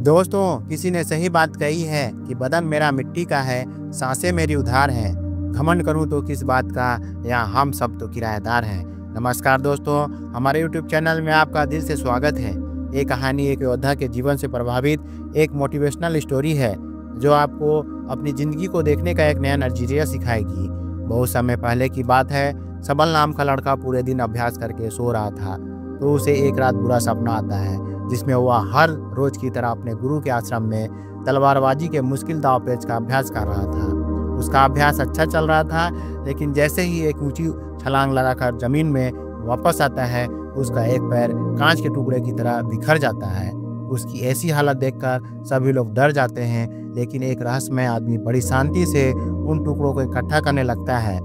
दोस्तों, किसी ने सही बात कही है कि बदन मेरा मिट्टी का है, सांसें मेरी उधार है। घमंड करूं तो किस बात का, या हम सब तो किराएदार हैं। नमस्कार दोस्तों, हमारे YouTube चैनल में आपका दिल से स्वागत है। ये कहानी एक योद्धा के जीवन से प्रभावित एक मोटिवेशनल स्टोरी है जो आपको अपनी ज़िंदगी को देखने का एक नया नज़रिया सिखाएगी। बहुत समय पहले की बात है। सबल नाम का लड़का पूरे दिन अभ्यास करके सो रहा था तो उसे एक रात बुरा सपना आता है जिसमें वह हर रोज की तरह अपने गुरु के आश्रम में तलवारबाजी के मुश्किल दाव पेच का अभ्यास कर रहा था। उसका अभ्यास अच्छा चल रहा था, लेकिन जैसे ही एक ऊंची छलांग लगाकर जमीन में वापस आता है, उसका एक पैर कांच के टुकड़े की तरह बिखर जाता है। उसकी ऐसी हालत देखकर सभी लोग डर जाते हैं, लेकिन एक रहस्यमय आदमी बड़ी शांति से उन टुकड़ों को इकट्ठा करने लगता है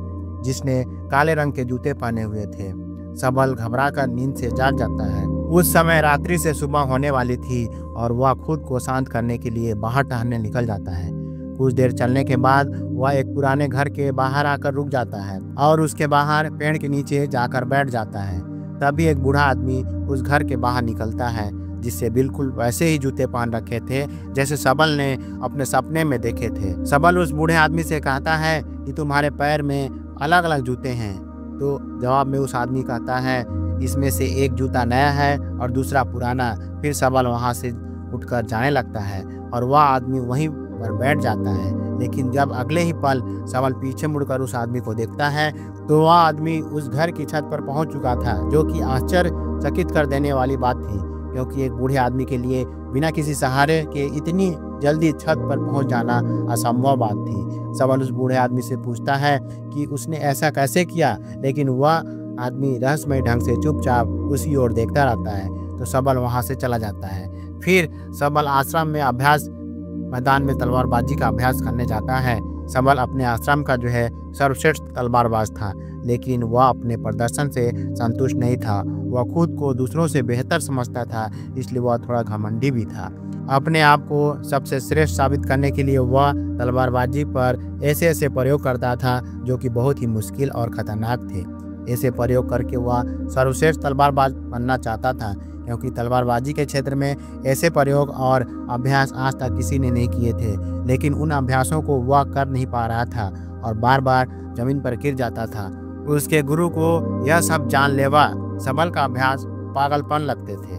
जिसने काले रंग के जूते पहने हुए थे। सबल घबराकर नींद से जाग जाता है। उस समय रात्रि से सुबह होने वाली थी और वह खुद को शांत करने के लिए बाहर टहलने निकल जाता है। कुछ देर चलने के बाद वह एक पुराने घर के बाहर आकर रुक जाता है और उसके बाहर पेड़ के नीचे जाकर बैठ जाता है। तभी एक बूढ़ा आदमी उस घर के बाहर निकलता है जिससे बिल्कुल वैसे ही जूते पहन रखे थे जैसे सबल ने अपने सपने में देखे थे। सबल उस बूढ़े आदमी से कहता है कि तुम्हारे पैर में अलग अलग जूते हैं। तो जवाब में उस आदमी कहता है, इसमें से एक जूता नया है और दूसरा पुराना। फिर सबल वहां से उठकर जाने लगता है और वह आदमी वहीं पर बैठ जाता है। लेकिन जब अगले ही पल सबल पीछे मुड़कर उस आदमी को देखता है तो वह आदमी उस घर की छत पर पहुंच चुका था, जो कि आश्चर्यचकित कर देने वाली बात थी, क्योंकि एक बूढ़े आदमी के लिए बिना किसी सहारे के इतनी जल्दी छत पर पहुंच जाना असंभव बात थी। सबल उस बूढ़े आदमी से पूछता है कि उसने ऐसा कैसे किया, लेकिन वह आदमी रहस्यमय ढंग से चुपचाप उसी ओर देखता रहता है। तो सबल वहां से चला जाता है। फिर सबल आश्रम में अभ्यास मैदान में तलवारबाजी का अभ्यास करने जाता है। सबल अपने आश्रम का जो है सर्वश्रेष्ठ तलवारबाज था, लेकिन वह अपने प्रदर्शन से संतुष्ट नहीं था। वह खुद को दूसरों से बेहतर समझता था, इसलिए वह थोड़ा घमंडी भी था। अपने आप को सबसे श्रेष्ठ साबित करने के लिए वह तलवारबाजी पर ऐसे ऐसे प्रयोग करता था जो कि बहुत ही मुश्किल और खतरनाक थे। ऐसे प्रयोग करके वह सर्वश्रेष्ठ तलवारबाज बनना चाहता था, क्योंकि तलवारबाजी के क्षेत्र में ऐसे प्रयोग और अभ्यास आज तक किसी ने नहीं किए थे। लेकिन उन अभ्यासों को वह कर नहीं पा रहा था और बार बार जमीन पर गिर जाता था। उसके गुरु को यह सब जानलेवा सबल का अभ्यास पागलपन लगते थे।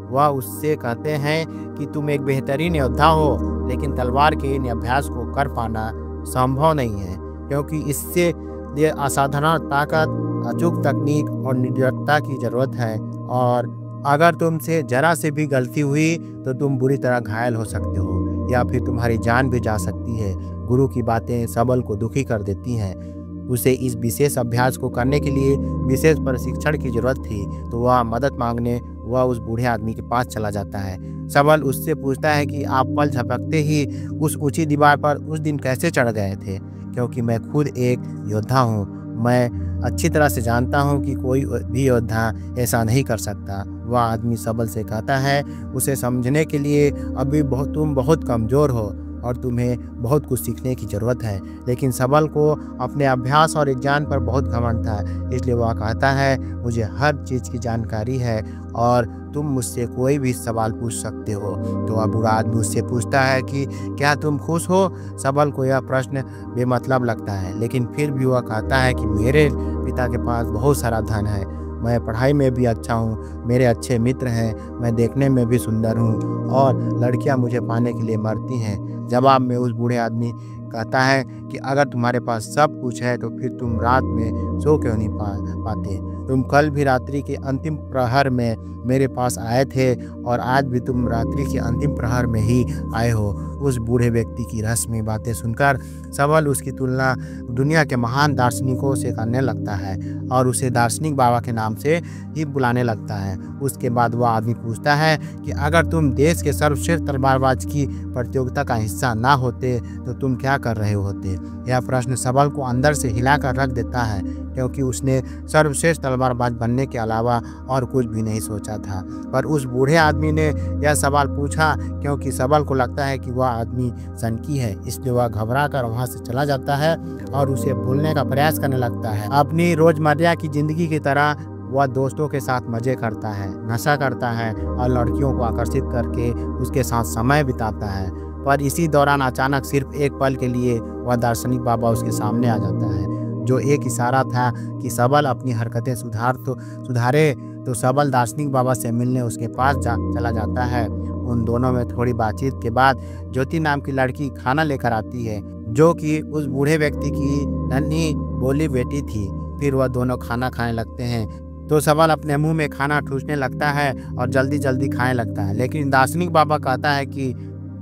वह उससे कहते हैं कि तुम एक बेहतरीन योद्धा हो, लेकिन तलवार के इन अभ्यास को कर पाना संभव नहीं है, क्योंकि इससे लिए असाधारण ताकत, अचूक तकनीक और निर्भरता की जरूरत है, और अगर तुमसे जरा से भी गलती हुई तो तुम बुरी तरह घायल हो सकते हो या फिर तुम्हारी जान भी जा सकती है। गुरु की बातें सबल को दुखी कर देती हैं। उसे इस विशेष अभ्यास को करने के लिए विशेष प्रशिक्षण की जरूरत थी, तो वह मदद मांगने वह उस बूढ़े आदमी के पास चला जाता है। सबल उससे पूछता है कि आप पल झपकते ही उस ऊंची दीवार पर उस दिन कैसे चढ़ गए थे, क्योंकि मैं खुद एक योद्धा हूँ। मैं अच्छी तरह से जानता हूँ कि कोई भी योद्धा ऐसा नहीं कर सकता। वह आदमी सबल से कहता है, उसे समझने के लिए अभी तुम बहुत कमज़ोर हो और तुम्हें बहुत कुछ सीखने की ज़रूरत है। लेकिन सबल को अपने अभ्यास और ज्ञान पर बहुत घमंड था, इसलिए वह कहता है, मुझे हर चीज़ की जानकारी है और तुम मुझसे कोई भी सवाल पूछ सकते हो। तो वह बूढ़ा आदमी उससे पूछता है कि क्या तुम खुश हो। सबल को यह प्रश्न बेमतलब लगता है, लेकिन फिर भी वह कहता है कि मेरे पिता के पास बहुत सारा धन है, मैं पढ़ाई में भी अच्छा हूँ, मेरे अच्छे मित्र हैं, मैं देखने में भी सुंदर हूँ और लड़कियाँ मुझे पाने के लिए मरती हैं। जवाब में उस बूढ़े आदमी कहता है कि अगर तुम्हारे पास सब कुछ है तो फिर तुम रात में सो क्यों नहीं पाते। तुम कल भी रात्रि के अंतिम प्रहर में मेरे पास आए थे और आज भी तुम रात्रि के अंतिम प्रहर में ही आए हो। उस बूढ़े व्यक्ति की रहस्यमय बातें सुनकर सबल उसकी तुलना दुनिया के महान दार्शनिकों से करने लगता है और उसे दार्शनिक बाबा के नाम से ही बुलाने लगता है। उसके बाद वह आदमी पूछता है कि अगर तुम देश के सर्वश्रेष्ठ तलवारबाज की प्रतियोगिता का हिस्सा ना होते तो तुम क्या कर रहे होते। यह प्रश्न सबल को अंदर से हिलाकर रख देता है, क्योंकि उसने सर्वश्रेष्ठ तलवारबाज बनने के अलावा और कुछ भी नहीं सोचा था। पर उस बूढ़े आदमी ने यह सवाल पूछा क्योंकि सबल को लगता है कि वह आदमी सनकी है, इसलिए वह घबरा कर वहाँ से चला जाता है और उसे भूलने का प्रयास करने लगता है। अपनी रोजमर्रा की जिंदगी की तरह वह दोस्तों के साथ मज़े करता है, नशा करता है और लड़कियों को आकर्षित करके उसके साथ समय बिताता है। पर इसी दौरान अचानक सिर्फ एक पल के लिए वह दार्शनिक बाबा उसके सामने आ जाता है। जो एक इशारा था कि सबल अपनी हरकतें सुधारे तो सबल दार्शनिक बाबा से मिलने उसके पास चला जाता है। उन दोनों में थोड़ी बातचीत के बाद ज्योति नाम की लड़की खाना लेकर आती है, जो कि उस बूढ़े व्यक्ति की नन्ही बोली बेटी थी। फिर वह दोनों खाना खाने लगते हैं तो सबल अपने मुंह में खाना ठूसने लगता है और जल्दी जल्दी खाने लगता है। लेकिन दार्शनिक बाबा कहता है कि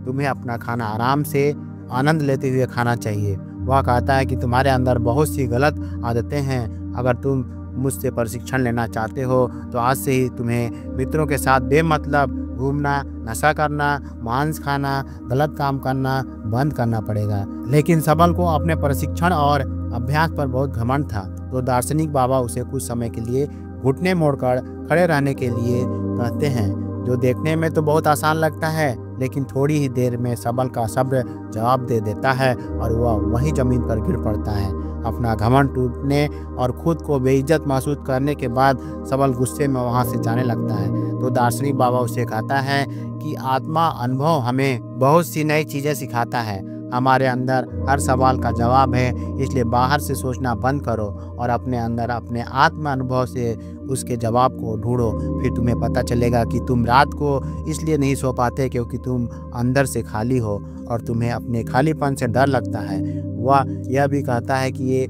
तुम्हें अपना खाना आराम से आनंद लेते हुए खाना चाहिए। वह कहता है कि तुम्हारे अंदर बहुत सी गलत आदतें हैं। अगर तुम मुझसे प्रशिक्षण लेना चाहते हो तो आज से ही तुम्हें मित्रों के साथ बेमतलब घूमना, नशा करना, मांस खाना, गलत काम करना बंद करना पड़ेगा। लेकिन सबल को अपने प्रशिक्षण और अभ्यास पर बहुत घमंड था, तो दार्शनिक बाबा उसे कुछ समय के लिए घुटने मोड़कर खड़े रहने के लिए कहते हैं, जो देखने में तो बहुत आसान लगता है। लेकिन थोड़ी ही देर में सबल का सब्र जवाब दे देता है और वह वहीं जमीन पर गिर पड़ता है। अपना घमंड टूटने और खुद को बेइज्जत महसूस करने के बाद सबल गुस्से में वहां से जाने लगता है। तो दार्शनिक बाबा उसे कहता है कि आत्मा अनुभव हमें बहुत सी नई चीज़ें सिखाता है। हमारे अंदर हर सवाल का जवाब है, इसलिए बाहर से सोचना बंद करो और अपने अंदर अपने आत्म अनुभव से उसके जवाब को ढूंढो। फिर तुम्हें पता चलेगा कि तुम रात को इसलिए नहीं सो पाते क्योंकि तुम अंदर से खाली हो और तुम्हें अपने खालीपन से डर लगता है। वह यह भी कहता है कि ये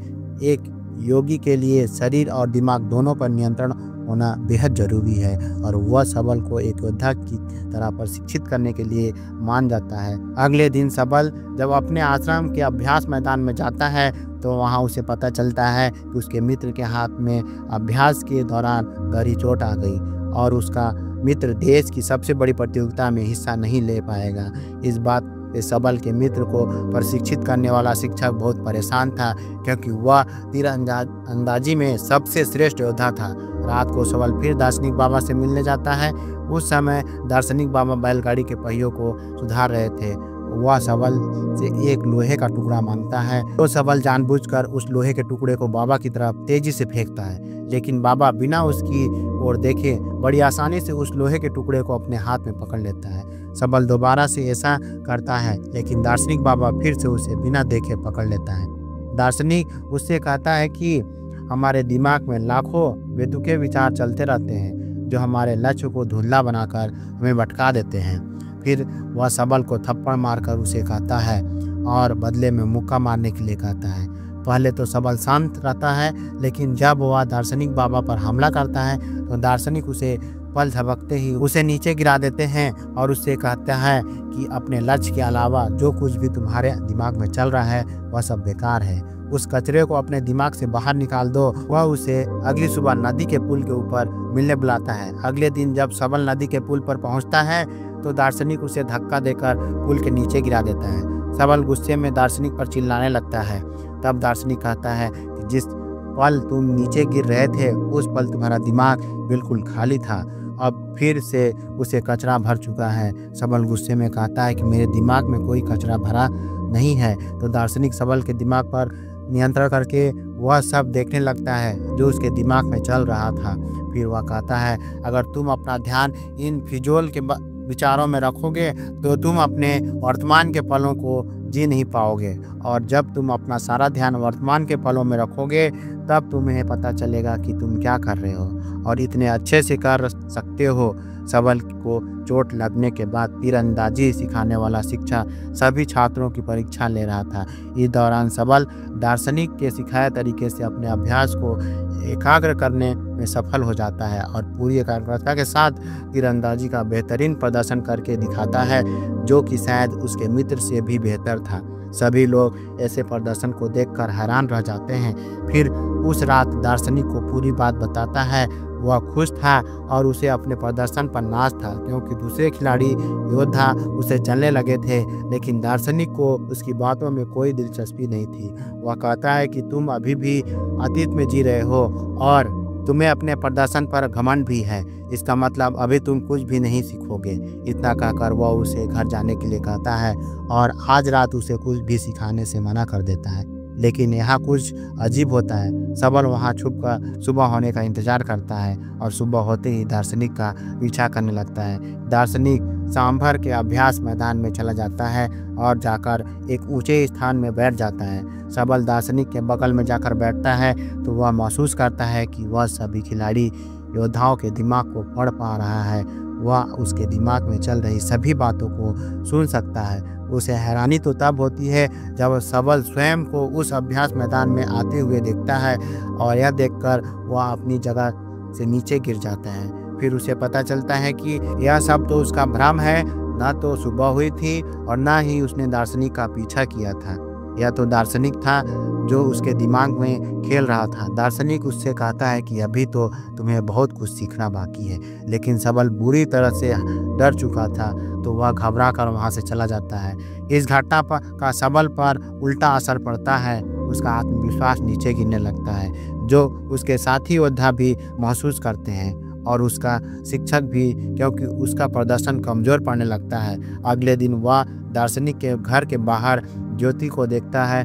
एक योगी के लिए शरीर और दिमाग दोनों पर नियंत्रण होना बेहद ज़रूरी है और वह सबल को एक योद्धा की तरह प्रशिक्षित करने के लिए मान जाता है। अगले दिन सबल जब अपने आश्रम के अभ्यास मैदान में जाता है तो वहां उसे पता चलता है कि उसके मित्र के हाथ में अभ्यास के दौरान गहरी चोट आ गई और उसका मित्र देश की सबसे बड़ी प्रतियोगिता में हिस्सा नहीं ले पाएगा। इस बात पे सबल के मित्र को प्रशिक्षित करने वाला शिक्षक बहुत परेशान था, क्योंकि वह तीरंदाजी में सबसे श्रेष्ठ योद्धा था। रात को सबल फिर दार्शनिक बाबा से मिलने जाता है। उस समय दार्शनिक बाबा बैलगाड़ी के पहियों को सुधार रहे थे। वह सबल से एक लोहे का टुकड़ा मांगता है, तो सबल जानबूझकर उस लोहे के टुकड़े को बाबा की तरफ तेजी से फेंकता है, लेकिन बाबा बिना उसकी ओर देखे बड़ी आसानी से उस लोहे के टुकड़े को अपने हाथ में पकड़ लेता है। सबल दोबारा से ऐसा करता है, लेकिन दार्शनिक बाबा फिर से उसे बिना देखे पकड़ लेता है। दार्शनिक उससे कहता है कि हमारे दिमाग में लाखों बेतुके विचार चलते रहते हैं, जो हमारे लक्ष्य को धुंधला बनाकर हमें भटका देते हैं। फिर वह सबल को थप्पड़ मारकर उसे कहता है और बदले में मुक्का मारने के लिए कहता है। पहले तो सबल शांत रहता है, लेकिन जब वह दार्शनिक बाबा पर हमला करता है तो दार्शनिक उसे पल झपकते ही उसे नीचे गिरा देते हैं और उससे कहता है कि अपने लक्ष्य के अलावा जो कुछ भी तुम्हारे दिमाग में चल रहा है वह सब बेकार है। उस कचरे को अपने दिमाग से बाहर निकाल दो। वह उसे अगली सुबह नदी के पुल के ऊपर मिलने बुलाता है। अगले दिन जब सबल नदी के पुल पर पहुंचता है तो दार्शनिक उसे धक्का देकर पुल के नीचे गिरा देता है। सबल गुस्से में दार्शनिक पर चिल्लाने लगता है। तब दार्शनिक कहता है कि जिस पल तुम नीचे गिर रहे थे उस पल तुम्हारा दिमाग बिल्कुल खाली था, अब फिर से उसे कचरा भर चुका है। सबल गुस्से में कहता है कि मेरे दिमाग में कोई कचरा भरा नहीं है। तो दार्शनिक सबल के दिमाग पर नियंत्रण करके वह सब देखने लगता है जो उसके दिमाग में चल रहा था। फिर वह कहता है, अगर तुम अपना ध्यान इन फिजूल के विचारों में रखोगे तो तुम अपने वर्तमान के पलों को जी नहीं पाओगे, और जब तुम अपना सारा ध्यान वर्तमान के पलों में रखोगे तब तुम्हें पता चलेगा कि तुम क्या कर रहे हो और इतने अच्छे से कर सकते हो। सबल को चोट लगने के बाद तीरंदाजी सिखाने वाला शिक्षक सभी छात्रों की परीक्षा ले रहा था। इस दौरान सबल दार्शनिक के सिखाए तरीके से अपने अभ्यास को एकाग्र करने में सफल हो जाता है और पूरी एकाग्रता के साथ तीरंदाजी का बेहतरीन प्रदर्शन करके दिखाता है, जो कि शायद उसके मित्र से भी बेहतर था। सभी लोग ऐसे प्रदर्शन को देखकर हैरान रह जाते हैं। फिर उस रात दार्शनिक को पूरी बात बताता है। वह खुश था और उसे अपने प्रदर्शन पर नाज था, क्योंकि दूसरे खिलाड़ी योद्धा उसे चलने लगे थे, लेकिन दार्शनिक को उसकी बातों में कोई दिलचस्पी नहीं थी। वह कहता है कि तुम अभी भी अतीत में जी रहे हो और तुम्हें अपने प्रदर्शन पर घमंड भी है, इसका मतलब अभी तुम कुछ भी नहीं सीखोगे। इतना कहकर वह उसे घर जाने के लिए कहता है और आज रात उसे कुछ भी सिखाने से मना कर देता है। लेकिन यहाँ कुछ अजीब होता है। सबल वहाँ छुपकर सुबह होने का इंतजार करता है और सुबह होते ही दार्शनिक का पीछा करने लगता है। दार्शनिक शाम भर के अभ्यास मैदान में चला जाता है और जाकर एक ऊंचे स्थान में बैठ जाता है। सबल दार्शनिक के बगल में जाकर बैठता है तो वह महसूस करता है कि वह सभी खिलाड़ी योद्धाओं के दिमाग को पढ़ पा रहा है। वह उसके दिमाग में चल रही सभी बातों को सुन सकता है। उसे हैरानी तो तब होती है जब सबल स्वयं को उस अभ्यास मैदान में आते हुए देखता है और यह देखकर वह अपनी जगह से नीचे गिर जाता है। फिर उसे पता चलता है कि यह सब तो उसका भ्रम है, न तो सुबह हुई थी और न ही उसने दार्शनिक का पीछा किया था। यह तो दार्शनिक था जो उसके दिमाग में खेल रहा था। दार्शनिक उससे कहता है कि अभी तो तुम्हें बहुत कुछ सीखना बाकी है, लेकिन सबल बुरी तरह से डर चुका था तो वह घबरा कर वहाँ से चला जाता है। इस घटना का सबल पर उल्टा असर पड़ता है। उसका आत्मविश्वास नीचे गिरने लगता है, जो उसके साथी योद्धा भी महसूस करते हैं और उसका शिक्षक भी, क्योंकि उसका प्रदर्शन कमज़ोर पड़ने लगता है। अगले दिन वह दार्शनिक के घर के बाहर ज्योति को देखता है,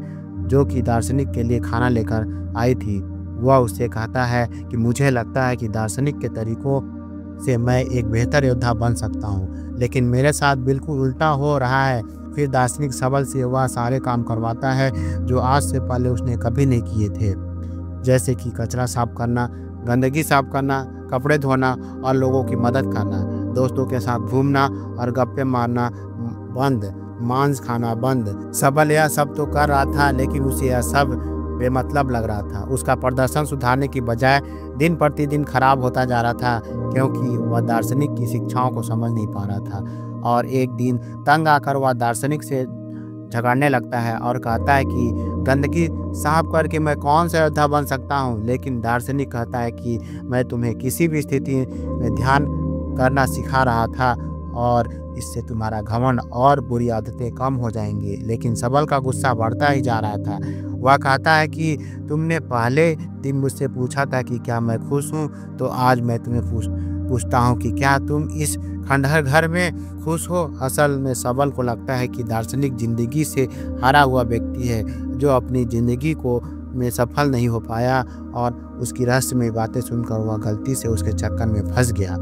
जो कि दार्शनिक के लिए खाना लेकर आई थी। वह उससे कहता है कि मुझे लगता है कि दार्शनिक के तरीकों से मैं एक बेहतर योद्धा बन सकता हूँ, लेकिन मेरे साथ बिल्कुल उल्टा हो रहा है। फिर दार्शनिक सबल से वह सारे काम करवाता है जो आज से पहले उसने कभी नहीं किए थे, जैसे कि कचरा साफ करना, गंदगी साफ करना, कपड़े धोना और लोगों की मदद करना, दोस्तों के साथ घूमना और गप्पे मारना बंद, मांस खाना बंद। सबल यह सब तो कर रहा था, लेकिन उसे यह सब बेमतलब लग रहा था। उसका प्रदर्शन सुधारने की बजाय दिन प्रतिदिन खराब होता जा रहा था, क्योंकि वह दार्शनिक की शिक्षाओं को समझ नहीं पा रहा था। और एक दिन तंग आकर वह दार्शनिक से झगड़ने लगता है और कहता है कि गंदगी साफ करके मैं कौन सा योद्धा बन सकता हूँ। लेकिन दार्शनिक कहता है कि मैं तुम्हें किसी भी स्थिति में ध्यान करना सिखा रहा था और इससे तुम्हारा घमंड और बुरी आदतें कम हो जाएंगी। लेकिन सबल का गुस्सा बढ़ता ही जा रहा था। वह कहता है कि तुमने पहले दिन मुझसे पूछा था कि क्या मैं खुश हूँ, तो आज मैं तुम्हें पूछता हूँ कि क्या तुम इस खंडहर घर में खुश हो। असल में सबल को लगता है कि दार्शनिक जिंदगी से हारा हुआ व्यक्ति है, जो अपनी जिंदगी को में सफल नहीं हो पाया, और उसकी रहस्यमय बातें सुनकर वह गलती से उसके चक्कर में फंस गया।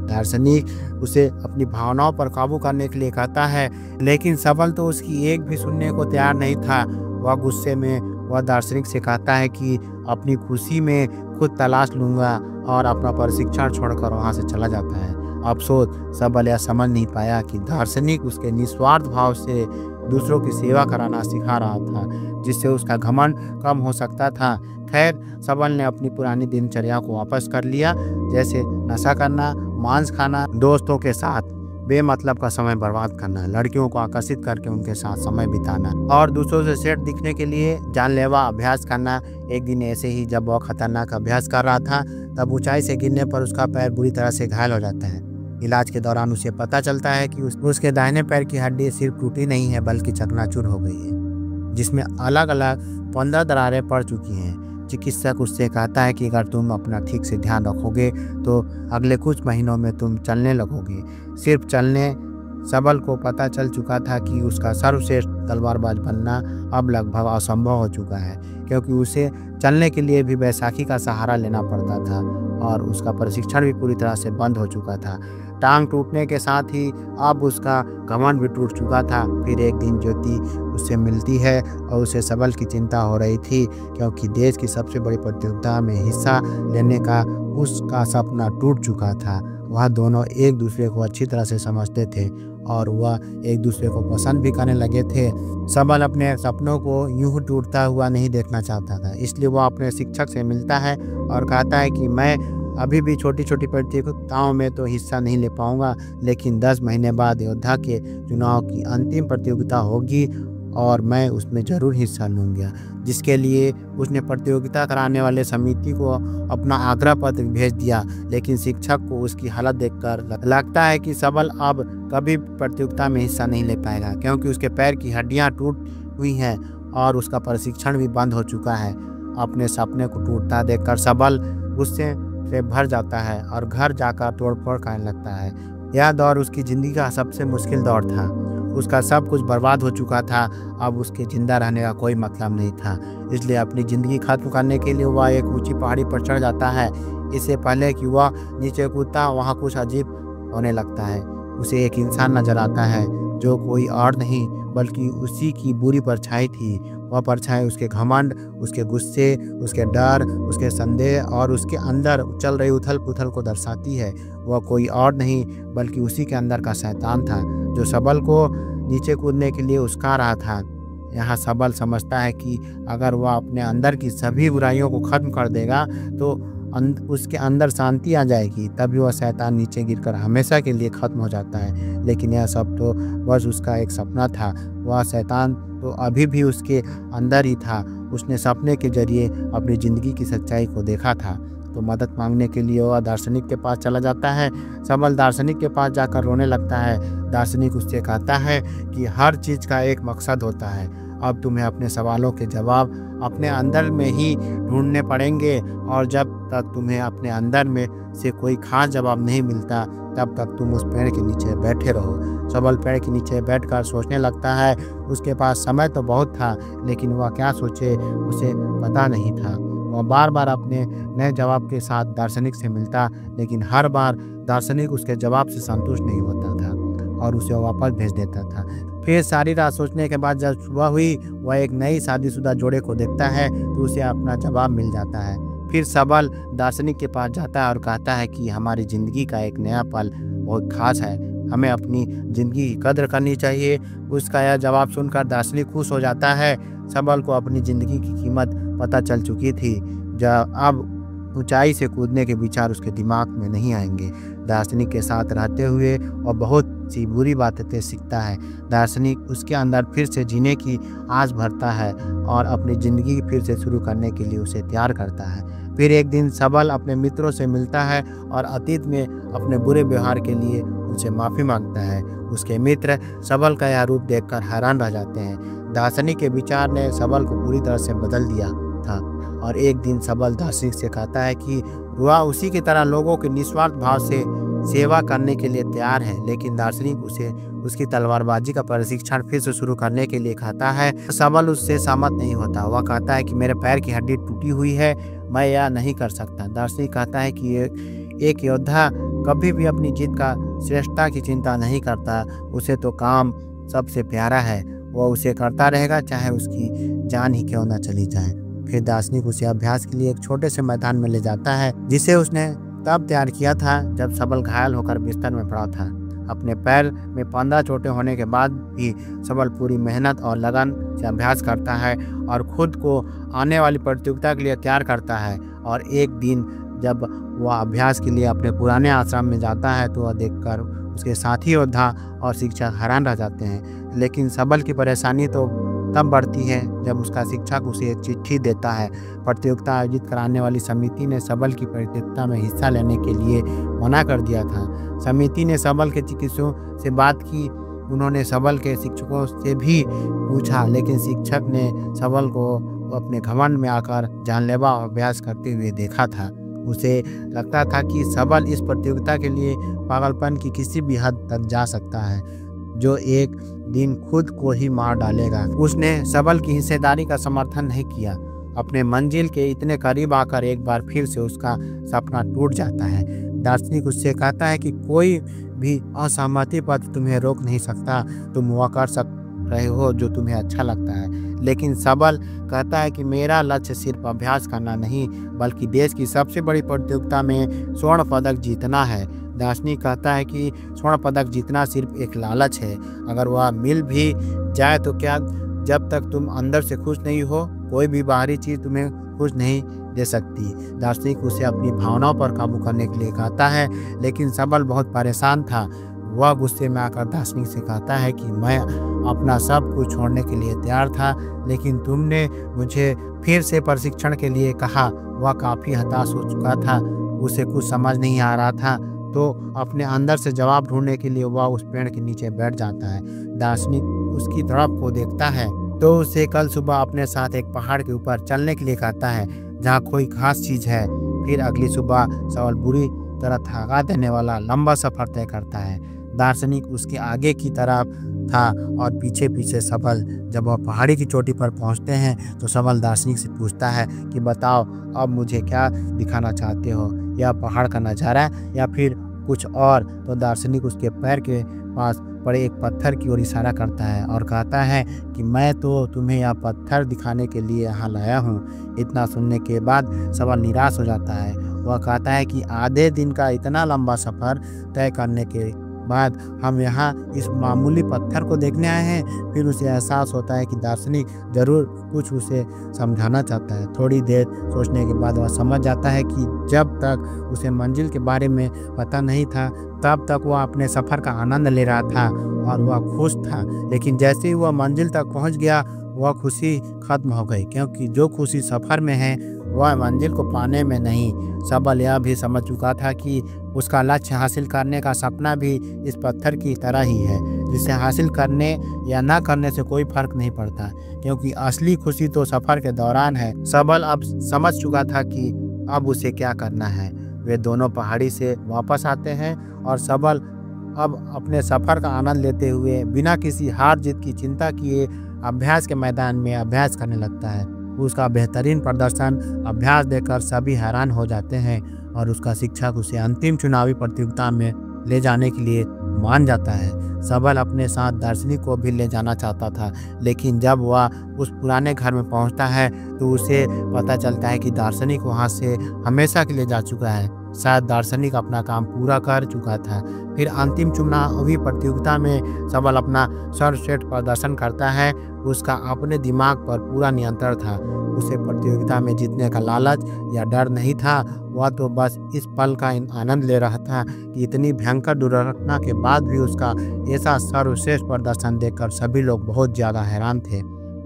दार्शनिक उसे अपनी भावनाओं पर काबू करने के लिए कहता है, लेकिन सबल तो उसकी एक भी सुनने को तैयार नहीं था। वह गुस्से में वह दार्शनिक से कहता है कि अपनी खुशी में खुद तलाश लूँगा और अपना प्रशिक्षण छोड़कर वहाँ से चला जाता है। अफसोस सबल यह समझ नहीं पाया कि दार्शनिक उसके निस्वार्थ भाव से दूसरों की सेवा कराना सिखा रहा था, जिससे उसका घमंड कम हो सकता था। खैर, सबल ने अपनी पुरानी दिनचर्या को वापस कर लिया, जैसे नशा करना, मांस खाना, दोस्तों के साथ बेमतलब का समय बर्बाद करना, लड़कियों को आकर्षित करके उनके साथ समय बिताना और दूसरों से सेठ दिखने के लिए जानलेवा अभ्यास करना। एक दिन ऐसे ही जब वह खतरनाक अभ्यास कर रहा था, तब ऊंचाई से गिरने पर उसका पैर बुरी तरह से घायल हो जाता है। इलाज के दौरान उसे पता चलता है कि उसके दाहिने पैर की हड्डी सिर्फ टूटी नहीं है, बल्कि चकनाचूर हो गई है, जिसमें अलग अलग 15 दरारें पड़ चुकी हैं। चिकित्सक उससे कहता है कि अगर तुम अपना ठीक से ध्यान रखोगे तो अगले कुछ महीनों में तुम चलने लगोगे। सिर्फ चलने। सबल को पता चल चुका था कि उसका सर्वश्रेष्ठ तलवारबाज बनना अब लगभग असंभव हो चुका है, क्योंकि उसे चलने के लिए भी बैसाखी का सहारा लेना पड़ता था और उसका प्रशिक्षण भी पूरी तरह से बंद हो चुका था। टांग टूटने के साथ ही अब उसका घमंड भी टूट चुका था। फिर एक दिन ज्योति उससे मिलती है और उसे सबल की चिंता हो रही थी, क्योंकि देश की सबसे बड़ी प्रतियोगिता में हिस्सा लेने का उसका सपना टूट चुका था। वह दोनों एक दूसरे को अच्छी तरह से समझते थे और वह एक दूसरे को पसंद भी करने लगे थे। सबल अपने सपनों को यूं टूटता हुआ नहीं देखना चाहता था, इसलिए वह अपने शिक्षक से मिलता है और कहता है कि मैं अभी भी छोटी छोटी प्रतियोगिताओं में तो हिस्सा नहीं ले पाऊंगा, लेकिन 10 महीने बाद योद्धा के चुनाव की अंतिम प्रतियोगिता होगी और मैं उसमें ज़रूर हिस्सा लूँगा, जिसके लिए उसने प्रतियोगिता कराने वाले समिति को अपना आग्रह पत्र भेज दिया। लेकिन शिक्षक को उसकी हालत देखकर लगता है कि सबल अब कभी प्रतियोगिता में हिस्सा नहीं ले पाएगा, क्योंकि उसके पैर की हड्डियां टूट हुई हैं और उसका प्रशिक्षण भी बंद हो चुका है। अपने सपने को टूटता देखकर सबल गुस्से से भर जाता है और घर जाकर तोड़फोड़ करने लगता है। यह दौर उसकी ज़िंदगी का सबसे मुश्किल दौर था। उसका सब कुछ बर्बाद हो चुका था। अब उसके ज़िंदा रहने का कोई मतलब नहीं था, इसलिए अपनी ज़िंदगी ख़त्म करने के लिए वह एक ऊँची पहाड़ी पर चढ़ जाता है। इससे पहले कि वह नीचे कूदता, वहाँ कुछ अजीब होने लगता है। उसे एक इंसान नज़र आता है जो कोई और नहीं बल्कि उसी की बुरी परछाई थी। वह परछाई उसके घमंड, उसके गुस्से, उसके डर, उसके संदेह और उसके अंदर चल रही उथल-पुथल को दर्शाती है। वह कोई और नहीं बल्कि उसी के अंदर का शैतान था जो सबल को नीचे कूदने के लिए उकसा रहा था। यहाँ सबल समझता है कि अगर वह अपने अंदर की सभी बुराइयों को ख़त्म कर देगा तो उसके अंदर शांति आ जाएगी, तभी वह शैतान नीचे गिरकर हमेशा के लिए ख़त्म हो जाता है। लेकिन यह सब तो बस उसका एक सपना था। वह शैतान तो अभी भी उसके अंदर ही था। उसने सपने के जरिए अपनी ज़िंदगी की सच्चाई को देखा था। तो मदद मांगने के लिए वह दार्शनिक के पास चला जाता है। सबल दार्शनिक के पास जाकर रोने लगता है। दार्शनिक उससे कहता है कि हर चीज़ का एक मकसद होता है। अब तुम्हें अपने सवालों के जवाब अपने अंदर में ही ढूंढने पड़ेंगे, और जब तक तुम्हें अपने अंदर में से कोई खास जवाब नहीं मिलता तब तक तुम उस पेड़ के नीचे बैठे रहो। सबल पेड़ के नीचे बैठकर सोचने लगता है। उसके पास समय तो बहुत था, लेकिन वह क्या सोचे उसे पता नहीं था। वह बार बार अपने नए जवाब के साथ दार्शनिक से मिलता, लेकिन हर बार दार्शनिक उसके जवाब से संतुष्ट नहीं होता था और उसे वापस भेज देता था। फिर सारी रात सोचने के बाद जब सुबह हुई, वह एक नई शादीशुदा जोड़े को देखता है तो उसे अपना जवाब मिल जाता है। फिर सबल दार्शनिक के पास जाता है और कहता है कि हमारी ज़िंदगी का एक नया पल बहुत खास है, हमें अपनी ज़िंदगी की कद्र करनी चाहिए। उसका यह जवाब सुनकर दार्शनिक खुश हो जाता है। सबल को अपनी ज़िंदगी की कीमत पता चल चुकी थी। जब अब ऊंचाई से कूदने के विचार उसके दिमाग में नहीं आएंगे। दार्शनिक के साथ रहते हुए और बहुत सी बुरी बातें सीखता है। दार्शनिक उसके अंदर फिर से जीने की आस भरता है और अपनी ज़िंदगी फिर से शुरू करने के लिए उसे तैयार करता है। फिर एक दिन सबल अपने मित्रों से मिलता है और अतीत में अपने बुरे व्यवहार के लिए उनसे माफ़ी मांगता है। उसके मित्र सबल का यह रूप देखकर हैरान रह जाते हैं। दार्शनिक के विचार ने सबल को पूरी तरह से बदल दिया था और एक दिन सबल दार्शनिक से कहता है कि वह उसी की तरह लोगों के निस्वार्थ भाव से सेवा करने के लिए तैयार है। लेकिन दार्शनिक उसे उसकी तलवारबाजी का प्रशिक्षण फिर से शुरू करने के लिए कहता है। सबल उससे सहमत नहीं होता। वह कहता है कि मेरे पैर की हड्डी टूटी हुई है, मैं यह नहीं कर सकता। दार्शनिक कहता है कि एक योद्धा कभी भी अपनी जीत का श्रेष्ठता की चिंता नहीं करता। उसे तो काम सबसे प्यारा है, वह उसे करता रहेगा चाहे उसकी जान ही क्यों न चली जाए। फिर दार्शनिक उसे अभ्यास के लिए एक छोटे से मैदान में ले जाता है, जिसे उसने तब तैयार किया था जब सबल घायल होकर बिस्तर में पड़ा था। अपने पैर में 15 चोटें होने के बाद भी सबल पूरी मेहनत और लगन से अभ्यास करता है और खुद को आने वाली प्रतियोगिता के लिए तैयार करता है। और एक दिन जब वह अभ्यास के लिए अपने पुराने आश्रम में जाता है तो वह देखकर उसके साथी योद्धा और शिक्षक हैरान रह जाते हैं। लेकिन सबल की परेशानी तो तब बढ़ती है जब उसका शिक्षक उसे एक चिट्ठी देता है। प्रतियोगिता आयोजित कराने वाली समिति ने सबल की प्रतियोगिता में हिस्सा लेने के लिए मना कर दिया था। समिति ने सबल के चिकित्सकों से बात की, उन्होंने सबल के शिक्षकों से भी पूछा, लेकिन शिक्षक ने सबल को अपने घमंड में आकर जानलेवा अभ्यास करते हुए देखा था। उसे लगता था कि सबल इस प्रतियोगिता के लिए पागलपन की किसी भी हद तक जा सकता है, जो एक दिन खुद को ही मार डालेगा। उसने सबल की हिस्सेदारी का समर्थन नहीं किया। अपने मंजिल के इतने करीब आकर एक बार फिर से उसका सपना टूट जाता है। दार्शनिक उससे कहता है कि कोई भी असहमति पर तुम्हें रोक नहीं सकता, तुम वह कर रहे हो जो तुम्हें अच्छा लगता है। लेकिन सबल कहता है कि मेरा लक्ष्य सिर्फ अभ्यास करना नहीं बल्कि देश की सबसे बड़ी प्रतियोगिता में स्वर्ण पदक जीतना है। दार्शनिक कहता है कि स्वर्ण पदक जीतना सिर्फ एक लालच है, अगर वह मिल भी जाए तो क्या, जब तक तुम अंदर से खुश नहीं हो कोई भी बाहरी चीज़ तुम्हें खुश नहीं दे सकती। दार्शनिक उसे अपनी भावनाओं पर काबू करने के लिए कहता है, लेकिन सबल बहुत परेशान था। वह गुस्से में आकर दार्शनिक से कहता है कि मैं अपना सब कुछ छोड़ने के लिए तैयार था, लेकिन तुमने मुझे फिर से प्रशिक्षण के लिए कहा। वह काफ़ी हताश हो चुका था, उसे कुछ समझ नहीं आ रहा था, तो अपने अंदर से जवाब ढूंढने के लिए वह उस पेड़ के नीचे बैठ जाता है। दार्शनिक उसकी तरफ को देखता है तो उसे कल सुबह अपने साथ एक पहाड़ के ऊपर चलने के लिए कहता है जहाँ कोई खास चीज़ है। फिर अगली सुबह सबल बुरी तरह थका देने वाला लंबा सफ़र तय करता है। दार्शनिक उसके आगे की तरफ था और पीछे पीछे सबल। जब वह पहाड़ी की चोटी पर पहुंचते हैं तो सबल दार्शनिक से पूछता है कि बताओ अब मुझे क्या दिखाना चाहते हो, या पहाड़ का नज़ारा या फिर कुछ और। तो दार्शनिक उसके पैर के पास पड़े एक पत्थर की ओर इशारा करता है और कहता है कि मैं तो तुम्हें यह पत्थर दिखाने के लिए यहाँ लाया हूँ। इतना सुनने के बाद सबल निराश हो जाता है। वह कहता है कि आधे दिन का इतना लंबा सफ़र तय करने के बाद हम यहाँ इस मामूली पत्थर को देखने आए हैं। फिर उसे एहसास होता है कि दार्शनिक ज़रूर कुछ उसे समझाना चाहता है। थोड़ी देर सोचने के बाद वह समझ जाता है कि जब तक उसे मंजिल के बारे में पता नहीं था तब तक वह अपने सफ़र का आनंद ले रहा था और वह खुश था। लेकिन जैसे ही वह मंजिल तक पहुंच गया वह खुशी खत्म हो गई, क्योंकि जो खुशी सफ़र में है वह मंजिल को पाने में नहीं। सबल यह भी समझ चुका था कि उसका लक्ष्य हासिल करने का सपना भी इस पत्थर की तरह ही है, जिसे हासिल करने या ना करने से कोई फर्क नहीं पड़ता, क्योंकि असली खुशी तो सफ़र के दौरान है। सबल अब समझ चुका था कि अब उसे क्या करना है। वे दोनों पहाड़ी से वापस आते हैं और सबल अब अपने सफ़र का आनंद लेते हुए बिना किसी हार जीत की चिंता किए अभ्यास के मैदान में अभ्यास करने लगता है। उसका बेहतरीन प्रदर्शन अभ्यास देखकर सभी हैरान हो जाते हैं और उसका शिक्षक उसे अंतिम चुनावी प्रतियोगिता में ले जाने के लिए मान जाता है। सबल अपने साथ दार्शनिक को भी ले जाना चाहता था, लेकिन जब वह उस पुराने घर में पहुंचता है तो उसे पता चलता है कि दार्शनिक वहां से हमेशा के लिए जा चुका है। शायद दार्शनिक अपना काम पूरा कर चुका था। फिर अंतिम चुनावी प्रतियोगिता में सबल अपना सर्वश्रेष्ठ प्रदर्शन करता है। उसका अपने दिमाग पर पूरा नियंत्रण था। उसे प्रतियोगिता में जीतने का लालच या डर नहीं था। वह तो बस इस पल का आनंद ले रहा था कि इतनी भयंकर दुर्घटना के बाद भी उसका ऐसा सर्वश्रेष्ठ प्रदर्शन देखकर सभी लोग बहुत ज़्यादा हैरान थे।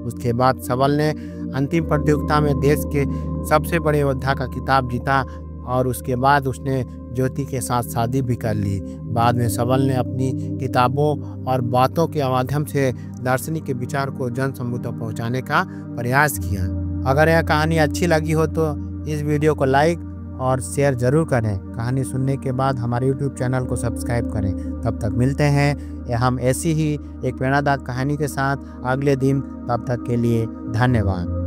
उसके बाद सबल ने अंतिम प्रतियोगिता में देश के सबसे बड़े योद्धा का खिताब जीता और उसके बाद उसने ज्योति के साथ शादी भी कर ली। बाद में सबल ने अपनी किताबों और बातों के माध्यम से दार्शनिक के विचार को जन समूह तक पहुँचाने का प्रयास किया। अगर यह कहानी अच्छी लगी हो तो इस वीडियो को लाइक और शेयर ज़रूर करें। कहानी सुनने के बाद हमारे YouTube चैनल को सब्सक्राइब करें। तब तक मिलते हैं हम ऐसी ही एक प्रेरणादायक कहानी के साथ अगले दिन। तब तक के लिए धन्यवाद।